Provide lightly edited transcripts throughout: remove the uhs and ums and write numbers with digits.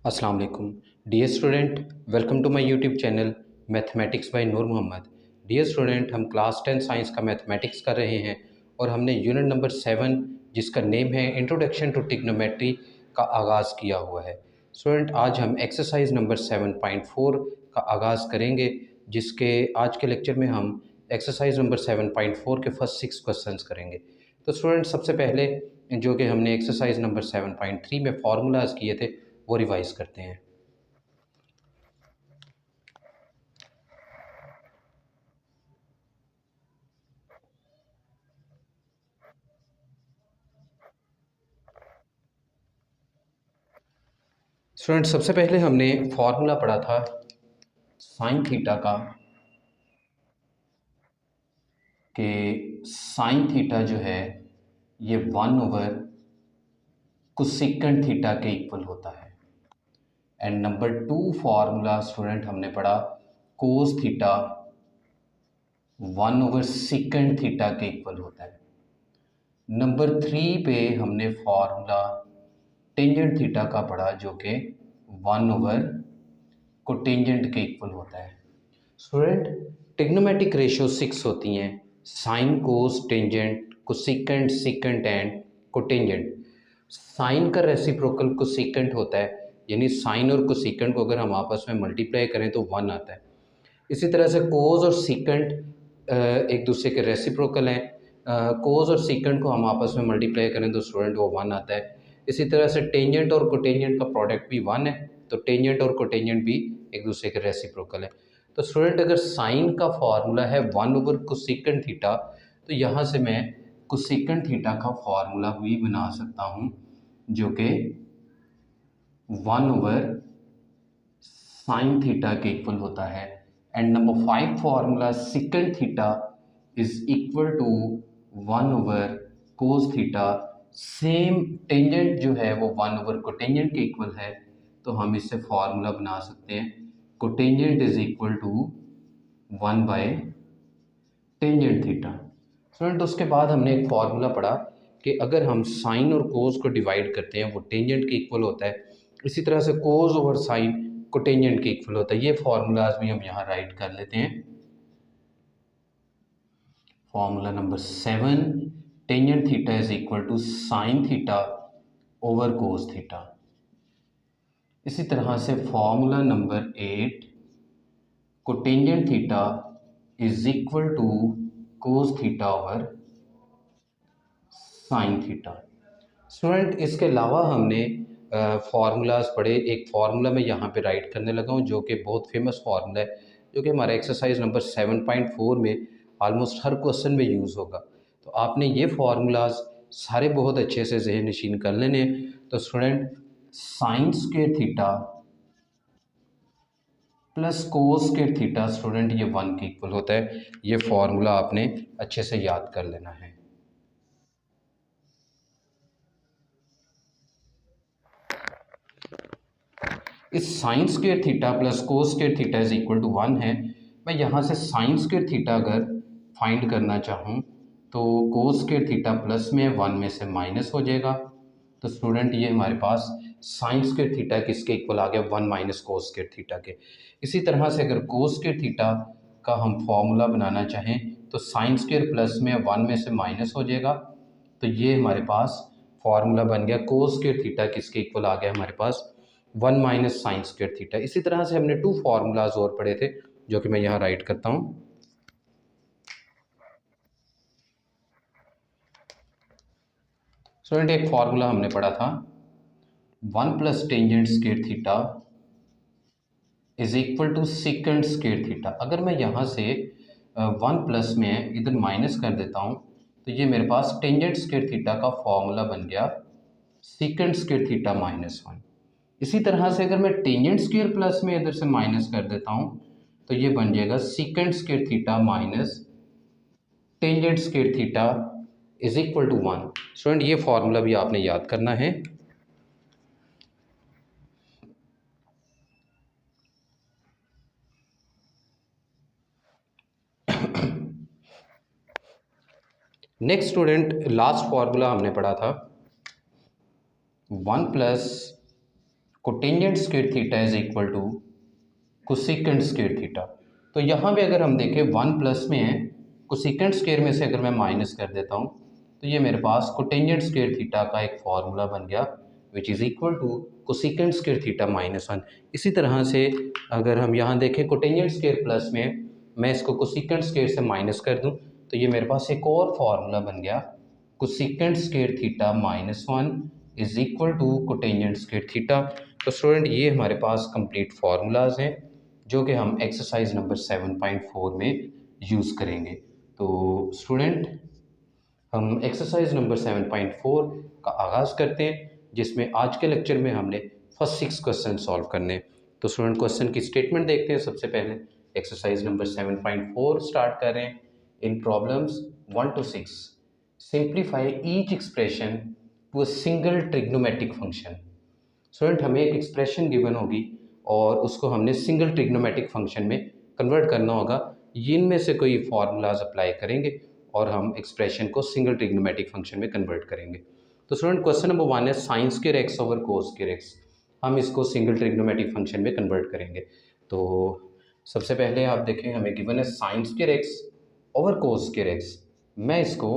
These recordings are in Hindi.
अस्सलाम वालेकुम dear student, welcome to my YouTube channel mathematics by Noor Mohammad. Dear student, हम क्लास 10 साइंस का मैथमेटिक्स कर रहे हैं और हमने यूनिट नंबर 7 जिसका नेम है इंट्रोडक्शन टू ट्रिग्नोमेट्री का आगाज़ किया हुआ है। स्टूडेंट, आज हम एक्सरसाइज नंबर 7.4 का आगाज़ करेंगे, जिसके आज के लेक्चर में हम एक्सरसाइज नंबर 7.4 के फर्स्ट 6 क्वेश्चंस करेंगे। तो स्टूडेंट, सबसे पहले जो कि हमने एक्सरसाइज नंबर 7.3 में फार्मूलाज किए थे वो रिवाइज करते हैं। स्टूडेंट, सबसे पहले हमने फार्मूला पढ़ा था साइन थीटा का, कि साइन थीटा जो है ये 1/, कोसेकंड थीटा के इक्वल होता है। एंड नंबर 2 फार्मूला स्टूडेंट हमने पढ़ा कोस थीटा 1/सेकंड थीटा के इक्वल होता है। नंबर 3 पे हमने फार्मूला टेंजेंट थीटा का पढ़ा, जो कि 1/कोटेंजेंट के इक्वल होता है। स्टूडेंट, ट्रिग्नोमेट्रिक रेशियो 6 होती हैं: sine, cos, tangent, cosecant, secant and cotangent. Sine का रेसिप्रोकल कोसेकेंट होता है, यानी साइन और कोसेकेंट को अगर हम आपस में मल्टीप्लाई करें तो 1 आता है। इसी तरह से कोस और सीकेंट एक दूसरे के रेसिप्रोकल हैं। कोस और सीकेंट को हम आपस में मल्टीप्लाई करें तो स्टूडेंट वो 1 आता है। इसी तरह से टेंजेंट और कोटेंजेंट का प्रोडक्ट भी 1 है, तो टेंजेंट और कोटेंजेंट भी एक दूसरे के रेसिप्रोकल है। तो स्टूडेंट, अगर साइन का फार्मूला है 1/कोसेकंड थीटा, तो यहाँ से मैं कोसेकंड थीटा का फार्मूला भी बना सकता हूँ, जो कि 1/साइन थीटा के इक्वल होता है। And number 5 formula second theta is equal to 1/कोस थीटा। सेम टेंजेंट जो है वो 1/कोटेंजेंट के इक्वल है, तो हम इससे फार्मूला बना सकते हैं कोटेंजेंट इज इक्वल टू 1/टेंजेंट थीटा। स्टूडेंट, उसके बाद हमने एक फार्मूला पढ़ा कि अगर हम साइन और कोस को डिवाइड करते हैं वो टेंजेंट के इक्वल होता है। इसी तरह से कोस ओवर साइन कोटेंजेंट के इक्वल होता है। ये फार्मूलाज भी हम यहाँ राइट कर लेते हैं। Formula number 7, tangent theta is equal to sine theta over cos theta. इसी तरह से formula number 8, cotangent theta is equal to cos theta over sine theta. Student, इसके अलावा हमने फार्मूलाज पढ़े। एक फार्मूला मैं यहाँ पे राइट करने लगा हूँ, जो कि बहुत फेमस फार्मूला है, जो कि हमारा एक्सरसाइज नंबर 7.4 में ऑलमोस्ट हर क्वेश्चन में यूज़ होगा। तो आपने ये फार्मूलाज सारे बहुत अच्छे से जहन नशीन कर लेने। तो student, sign square theta plus cos square theta student ये 1 के इक्वल होता है। ये फार्मूला आपने अच्छे से याद कर लेना है। इस sine square theta plus cos square theta is equal to 1 है। मैं यहाँ से साइन स्क्वायर थीटा अगर फाइंड करना चाहूँ तो कोस स्क्वायर थीटा प्लस में 1 में से माइनस हो जाएगा। तो स्टूडेंट, ये हमारे पास साइन स्क्वायर थीटा किसके इक्वल आ गया? 1 माइनस कोस स्क्वायर थीटा के। इसी तरह से अगर कोस स्क्वायर थीटा का हम फॉर्मूला बनाना चाहें तो साइन स्क्वायर प्लस में 1 में से माइनस हो जाएगा। तो ये हमारे पास फार्मूला बन गया कोस स्क्वायर थीटा किसके इक्वल आ गया हमारे पास? 1 माइनस साइन स्क्वायर थीटा। इसी तरह से हमने 2 फार्मूलाज और पढ़े थे, जो कि मैं यहाँ राइट करता हूँ। स्टूडेंट, एक फार्मूला हमने पढ़ा था 1 plus tangent square theta is equal to second square theta. अगर मैं यहाँ से 1 प्लस में इधर माइनस कर देता हूँ तो ये मेरे पास टेंजेंट स्क्वायर थीटा का फॉर्मूला बन गया सेकंड स्क्वायर थीटा माइनस 1। इसी तरह से अगर मैं टेंजेंट स्क्वायर प्लस में इधर से माइनस कर देता हूँ तो ये बन जाएगा second square theta minus tangent square theta is equal to 1। Student, ये फॉर्मूला भी आपने याद करना है। नेक्स्ट स्टूडेंट, लास्ट फार्मूला हमने पढ़ा था 1 plus cotangent square theta is equal to cosecant square theta. तो यहाँ पे अगर हम देखें 1 प्लस में है, कोसेकेंट स्क्वायर में से अगर मैं माइनस कर देता हूँ तो ये मेरे पास कोटेंजेंट स्क्वायर थीटा का एक फॉर्मूला बन गया which is equal to cosecant square theta -1। इसी तरह से अगर हम यहाँ देखें कोटेंजेंट स्क्वायर प्लस में, मैं इसको कोसेकेंट स्क्वायर से माइनस कर दूँ तो ये मेरे पास एक और फार्मूला बन गया cosecant square theta -1 is equal to cotangent square theta. तो स्टूडेंट ये हमारे पास कंप्लीट फार्मूलाज हैं जो कि हम एक्सरसाइज नंबर 7.4 में यूज़ करेंगे। तो स्टूडेंट हम एक्सरसाइज नंबर 7.4 का आगाज़ करते हैं, जिसमें आज के लेक्चर में हमने फर्स्ट 6 क्वेश्चन सॉल्व करने। तो स्टूडेंट क्वेश्चन की स्टेटमेंट देखते हैं। सबसे पहले एक्सरसाइज नंबर 7.4 स्टार्ट कर रहे हैं। In problems 1 to 6 simplify each expression to a single trigonometric function. Student हमें एक एक्सप्रेशन गिवन होगी और उसको हमने सिंगल ट्रिग्नोमेट्रिक फंक्शन में कन्वर्ट करना होगा। इनमें से कोई फार्मूलाज अप्लाई करेंगे और हम एक्सप्रेशन को सिंगल ट्रिग्नोमेट्रिक फंक्शन में कन्वर्ट करेंगे। तो स्टूडेंट क्वेश्चन नंबर 1 है sine square x over cos square x. हम इसको सिंगल ट्रिग्नोमेट्रिक फंक्शन में कन्वर्ट करेंगे। तो सबसे पहले आप देखें हमें गिवन है sine square x over cos square x. मैं इसको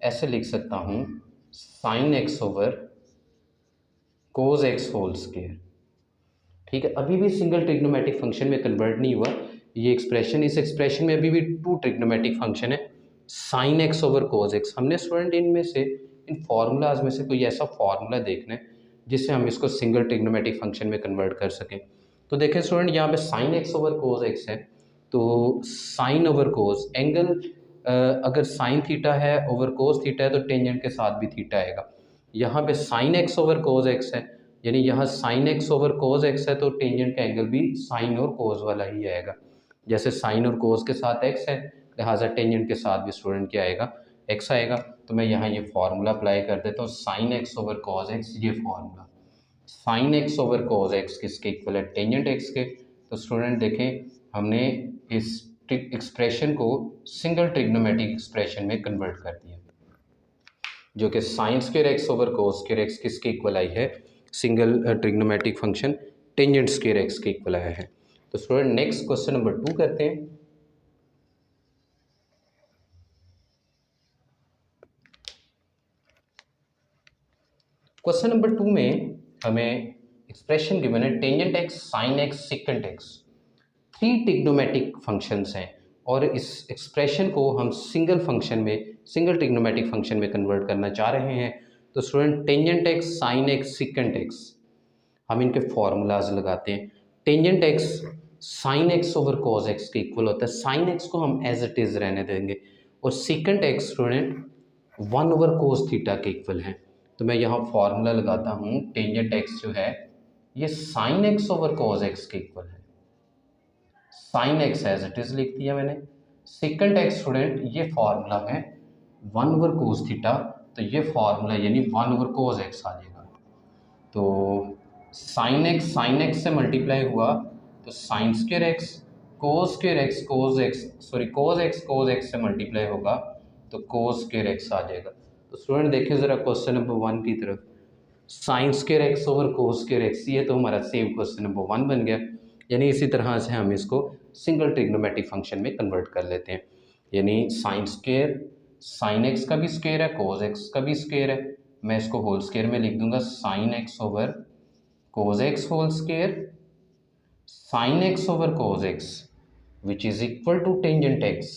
ऐसे लिख सकता हूँ sine x over cos x whole square. ठीक है, अभी भी सिंगल ट्रिग्नोमेट्रिक फंक्शन में कन्वर्ट नहीं हुआ ये एक्सप्रेशन। इस एक्सप्रेशन में अभी भी 2 ट्रिग्नोमेट्रिक फंक्शन है sine x over cos x. हमने स्टूडेंट इनमें से इन फार्मूलाज में से कोई ऐसा फार्मूला देखना है जिससे हम इसको सिंगल ट्रिग्नोमेट्रिक फंक्शन में कन्वर्ट कर सकें। तो देखें स्टूडेंट यहाँ पे sign x over cos x है, तो साइन ओवर कोस एंगल अगर साइन थीटा है ओवर कोस थीटा है तो टेंजेंट के साथ भी थीटा आएगा। यहाँ पे sign x over cos x है, यानी यहाँ sign x over cos x है तो टेंजेंट का एंगल भी साइन और कोस वाला ही आएगा। जैसे साइन और कोस के साथ एक्स है, लिहाजा टेंजेंट के साथ भी स्टूडेंट क्या आएगा, एक्स आएगा। तो मैं यहाँ ये फार्मूला अप्लाई कर देता हूँ sine x over cos x. ये formula sine x over cos x किसके इक्वल है, टेंजेंट एक्स के। तो स्टूडेंट देखें हमने इस एक्सप्रेशन को सिंगल ट्रिग्नोमेट्रिक एक्सप्रेशन में कन्वर्ट कर दिया, जो कि sine square x over cos square x किसके इक्वल आई है, single trigonometric function tangent square x के इक्वल आया है। तो स्टूडेंट नेक्स्ट क्वेश्चन नंबर 2 करते हैं। क्वेश्चन नंबर 2 में हमें एक्सप्रेशन गिवन है tangent x sine x secant x. 3 trigonometric functions हैं और इस एक्सप्रेशन को हम सिंगल फंक्शन में सिंगल ट्रिग्नोमेट्रिक फंक्शन में कन्वर्ट करना चाह रहे हैं। तो student tangent x sine x secant x हम इनके फॉर्मूलाज लगाते हैं। Tangent x sign x over cos x के इक्वल होता है, साइन एक्स को हम एज इट इज़ रहने देंगे, और secant x student 1 over cos theta के इक्वल है। तो मैं यहाँ फॉर्मूला लगाता हूँ टेंजेंट एक्स जो है ये sine x over cos x के इक्वल है, sine x as it is लिख दिया मैंने। सेकेंड एक्स स्टूडेंट ये फॉर्मूला है 1 ओवर कोस थीटा, तो ये फॉर्मूला यानी 1 ओवर कोस एक्स आ जाएगा। तो साइन एक्स से मल्टीप्लाई हुआ तो साइन स्क्वायर एक्स कोस स्क्वायर एक्स कोस एक्स से मल्टीप्लाई होगा तो कोस स्क्वायर एक्स आ जाएगा। तो स्टूडेंट देखिए ज़रा क्वेश्चन नंबर 1 की तरफ, sign square x over cos square x, ये तो हमारा सेम क्वेश्चन नंबर 1 बन गया। यानी इसी तरह से हम इसको सिंगल ट्रिग्नोमेट्रिक फंक्शन में कन्वर्ट कर लेते हैं। यानी साइन स्क्वायर साइन एक्स का भी स्क्वायर है कोस एक्स का भी स्क्वायर है, मैं इसको होल स्क्वायर में लिख दूंगा sine x over cos x whole square sine x over cos x which is equal to tangent x,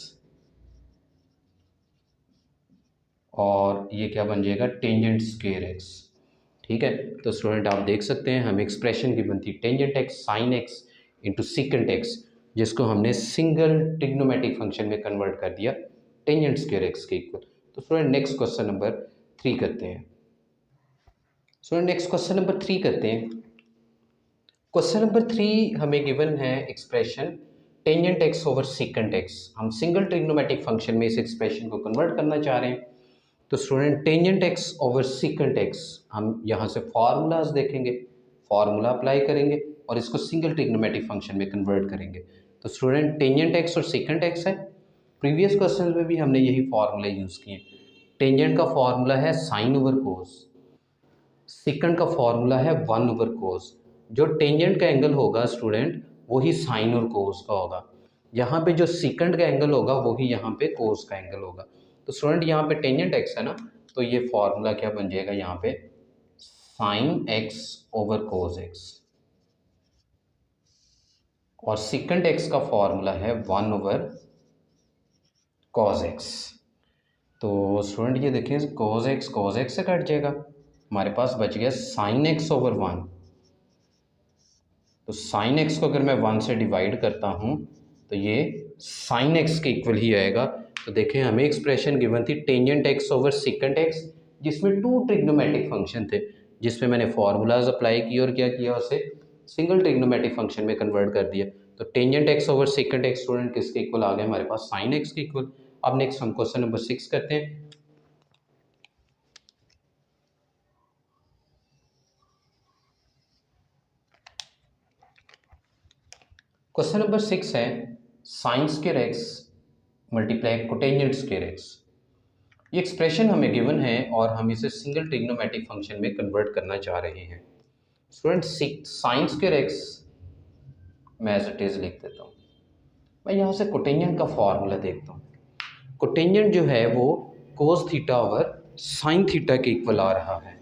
और ये क्या बन जाएगा टेंजेंट स्क्वायर एक्स। ठीक है, तो स्टूडेंट आप देख सकते हैं हमें एक्सप्रेशन की बनती tangent x sine x into secant x, जिसको हमने सिंगल ट्रिग्नोमेट्रिक फंक्शन में कन्वर्ट कर दिया टेंजेंट स्क्वायर एक्स के इक्वल। तो स्टूडेंट नेक्स्ट क्वेश्चन नंबर 3 करते हैं। स्टूडेंट नेक्स्ट क्वेश्चन नंबर 3 करते हैं। क्वेश्चन नंबर 3 हमें गिवन है expression tangent x over secant x. हम सिंगल ट्रिग्नोमेट्रिक फंक्शन में इस एक्सप्रेशन को कन्वर्ट करना चाह रहे हैं। तो student tangent x over secant x हम यहाँ से फार्मूलाज देखेंगे, फार्मूला अप्लाई करेंगे और इसको सिंगल ट्रिग्नोमेट्रिक फंक्शन में कन्वर्ट करेंगे। तो स्टूडेंट टेंजेंट एक्स और सेकेंट एक्स है, प्रीवियस क्वेश्चन में भी हमने यही फार्मूले यूज़ किए। टेंजेंट का फार्मूला है साइन ओवर कोस, सेकेंड का फार्मूला है 1 ओवर कोस, जो टेंजेंट का एंगल होगा स्टूडेंट वही साइन और कोस का होगा। यहाँ पे जो सीकेंड का एंगल होगा वही यहाँ पे कोस का एंगल होगा। तो स्टूडेंट यहाँ पे टेंजेंट एक्स है ना, तो ये फॉर्मूला क्या बन जाएगा यहाँ पे, sign x over cos x, और सीकेंड एक्स का फॉर्मूला है 1 ओवर कॉस एक्स। तो स्टूडेंट ये देखें कॉस एक्स से कट जाएगा, हमारे पास बच गया साइन एक्स ओवर 1। तो साइन एक्स को अगर मैं 1 से डिवाइड करता हूँ तो ये साइन एक्स के इक्वल ही आएगा। तो देखें हमें एक्सप्रेशन गिवन थी tangent x over secant x, जिसमें 2 ट्रिग्नोमेट्रिक फंक्शन थे, जिसमें मैंने फार्मूलाज अप्लाई किए और क्या किया, उसे सिंगल ट्रिग्नोमेट्रिक फंक्शन में कन्वर्ट कर दिया। तो tangent x over secant x student किसके इक्वल आ गया हमारे पास, साइन एक्स के इक्वल। अब नेक्स्ट हम क्वेश्चन नंबर 6 करते हैं। क्वेश्चन नंबर 6 है sine square x multiply cotangent square x. ये एक्सप्रेशन हमें गिवन है और हम इसे सिंगल ट्रिग्नोमेट्रिक फंक्शन में कन्वर्ट करना चाह रहे हैं। स्टूडेंट साइन स्क्वायर एक्स मैं एज इट इज लिख देता हूँ। मैं यहाँ से कोटेंजेंट का फॉर्मूला देखता हूँ। कोटेंजेंट जो है वो कोस थीटा ओवर साइन थीटा के इक्वल आ रहा है।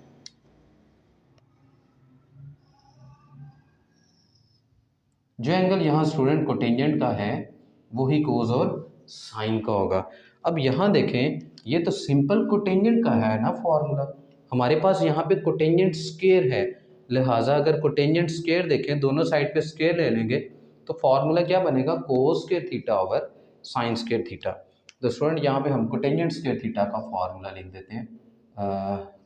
जो एंगल यहाँ स्टूडेंट कोटेंजेंट का है वही कोस और साइन का होगा। अब यहाँ देखें ये तो सिंपल कोटेंजेंट का है ना फॉर्मूला, हमारे पास यहाँ पे कोटेंजेंट स्क्वायर है, लिहाजा अगर कोटेंजेंट स्क्वायर देखें दोनों साइड पे स्क्वायर ले लेंगे तो फॉर्मूला क्या बनेगा, cos square theta over sine square theta. तो स्टूडेंट यहाँ पे हम कोटेंजेंट स्क्वायर थीटा का फॉर्मूला लिख देते हैं,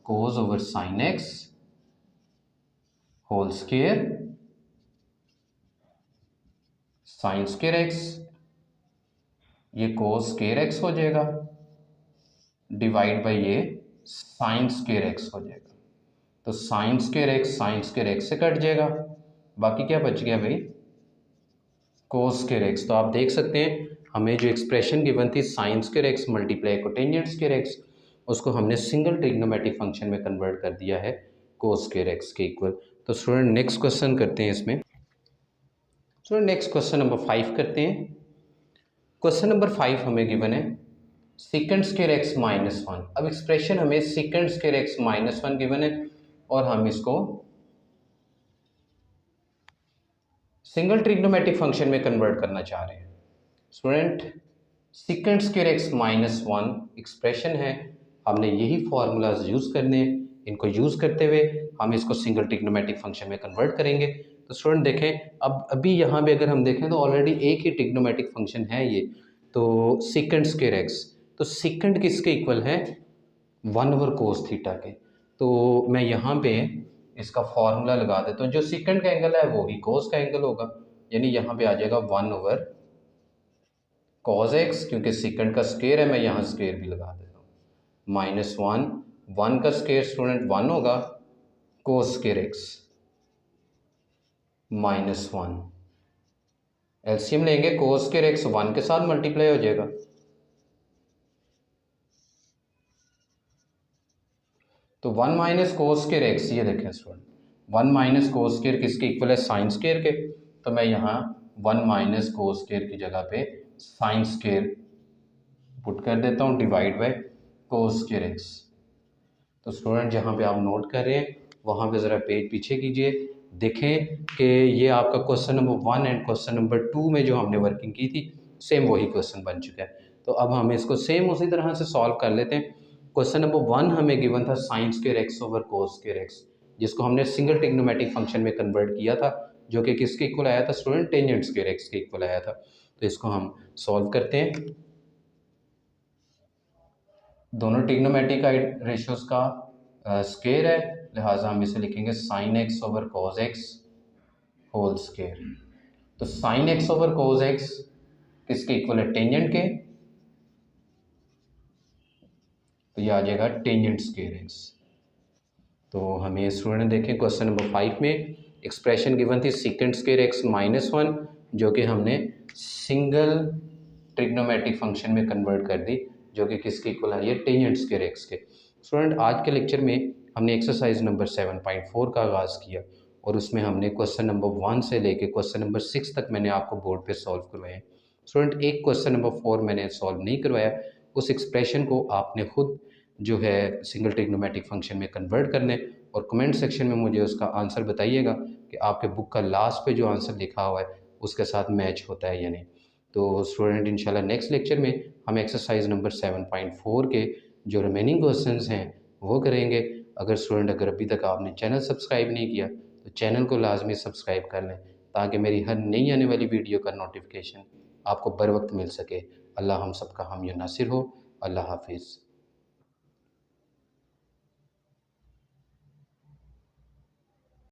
cos over sine x whole square sine square x, ये कोस स्क्वायर एक्स हो जाएगा डिवाइड बाय ये साइन स्क्वायर एक्स हो जाएगा। तो साइन स्क्वायर एक्स से कट जाएगा, बाकी क्या बच गया भाई, कोस स्क्वायर एक्स। तो आप देख सकते हैं हमें जो एक्सप्रेशन गिवन थी sign square x multiply cotangent square x, उसको हमने सिंगल ट्रिग्नोमेट्रिक फंक्शन में कन्वर्ट कर दिया है कोस स्क्वायर एक्स के इक्वल। तो स्टूडेंट नेक्स्ट क्वेश्चन करते हैं इसमें। स्टूडेंट नेक्स्ट क्वेश्चन नंबर 5 करते हैं। क्वेश्चन नंबर 5 हमें गिवन है सीकेंड स्क्वायर एक्स माइनस 1। अब एक्सप्रेशन हमें secant square x minus 1 given है और हम इसको सिंगल ट्रिग्नोमेट्रिक फंक्शन में कन्वर्ट करना चाह रहे हैं। Student secant square x minus 1 expression है, हमने यही फॉर्मूलाज यूज़ करने हैं, इनको यूज़ करते हुए हम इसको सिंगल ट्रिग्नोमेट्रिक फंक्शन में कन्वर्ट करेंगे। तो स्टूडेंट देखें अब अभी यहाँ पे अगर हम देखें तो ऑलरेडी एक ही ट्रिग्नोमेट्रिक फंक्शन है ये, तो सीकेंड स्क्वायर एक्स, तो सीकेंड किसके इक्वल है, 1 ओवर कोस थीटा के। तो मैं यहाँ पे इसका फॉर्मूला लगा देता हूँ, जो सीकेंड का एंगल है वो ही कोस का एंगल होगा, यानी यहाँ पे आ जाएगा 1 ओवर कॉस एक्स, क्योंकि सीकेंड का स्क्वायर है मैं यहाँ स्क्वायर भी लगा देता हूँ, माइनस 1 का स्क्वायर स्टूडेंट 1 होगा, कोस स्क्वायर एक्स माइनस 1, एलसीएम लेंगे कोस स्क्वायर एक्स 1 के साथ मल्टीप्लाई हो जाएगा, तो 1 माइनस कोस स्क्वायर एक्स, ये देखें स्टूडेंट 1 माइनस कोस स्क्वायर किसके इक्वल है, साइन स्क्वायर के। तो मैं यहाँ 1 माइनस कोस स्क्वायर की जगह पे साइन स्क्वायर पुट कर देता हूँ divide by cos square x. तो स्टूडेंट जहाँ पे आप नोट कर रहे हैं वहाँ पे ज़रा पेज पीछे कीजिए, देखें कि ये आपका question number 1 and question number 2 में जो हमने वर्किंग की थी सेम वही क्वेश्चन बन चुका है। तो अब हम इसको सेम उसी तरह से सॉल्व कर लेते हैं। क्वेश्चन नंबर 1 हमें गिवन था sign square x over cos square x, जिसको हमने सिंगल ट्रिग्नोमेट्रिक फंक्शन में कन्वर्ट किया था, जो कि किसके इक्वल आया था स्टूडेंट, टेंजेंट स्क्वायर एक्स के इक्वल आया था। तो इसको हम सॉल्व करते हैं। दोनों ट्रिग्नोमेट्रिक रेशियोज का स्क्वायर है, लिहाजा हम इसे लिखेंगे sine x over cos x whole square. तो sine x over cos x किसके इक्वल है, टेंजेंट के, तो ये आ जाएगा टेंजेंट स्क्वायर एक्स। तो हमें स्टूडेंट देखें क्वेश्चन नंबर 5 में एक्सप्रेशन गिवन थी सीकेंड स्क्वायर एक्स माइनस 1, जो कि हमने सिंगल ट्रिग्नोमेट्रिक फंक्शन में कन्वर्ट कर दी, जो कि किसके इक्वल है, ये टेंजेंट स्क्वायर एक्स के। स्टूडेंट आज के लेक्चर में हमने एक्सरसाइज नंबर 7.4 का आगाज़ किया और उसमें हमने क्वेश्चन नंबर 1 से लेके क्वेश्चन नंबर 6 तक मैंने आपको बोर्ड पे सॉल्व करवाए हैं। स्टूडेंट एक क्वेश्चन नंबर 4 मैंने सॉल्व नहीं करवाया, उस एक्सप्रेशन को आपने खुद जो है सिंगल ट्रिग्नोमेट्रिक फंक्शन में कन्वर्ट करना है और कमेंट सेक्शन में मुझे उसका आंसर बताइएगा कि आपके बुक का लास्ट पे जो आंसर लिखा हुआ है उसके साथ मैच होता है या नहीं। तो स्टूडेंट इंशाल्लाह नेक्स्ट लेक्चर में हम एक्सरसाइज नंबर 7.4 के जो रिमेनिंग क्वेश्चंस हैं वो करेंगे। अगर अभी तक आपने चैनल सब्सक्राइब नहीं किया तो चैनल को लाजमी सब्सक्राइब कर लें ताकि मेरी हर नई आने वाली वीडियो का नोटिफिकेशन आपको बर वक्त मिल सके। अल्लाह हम सबका हम या नासिर हो। अल्लाह हाफिज़।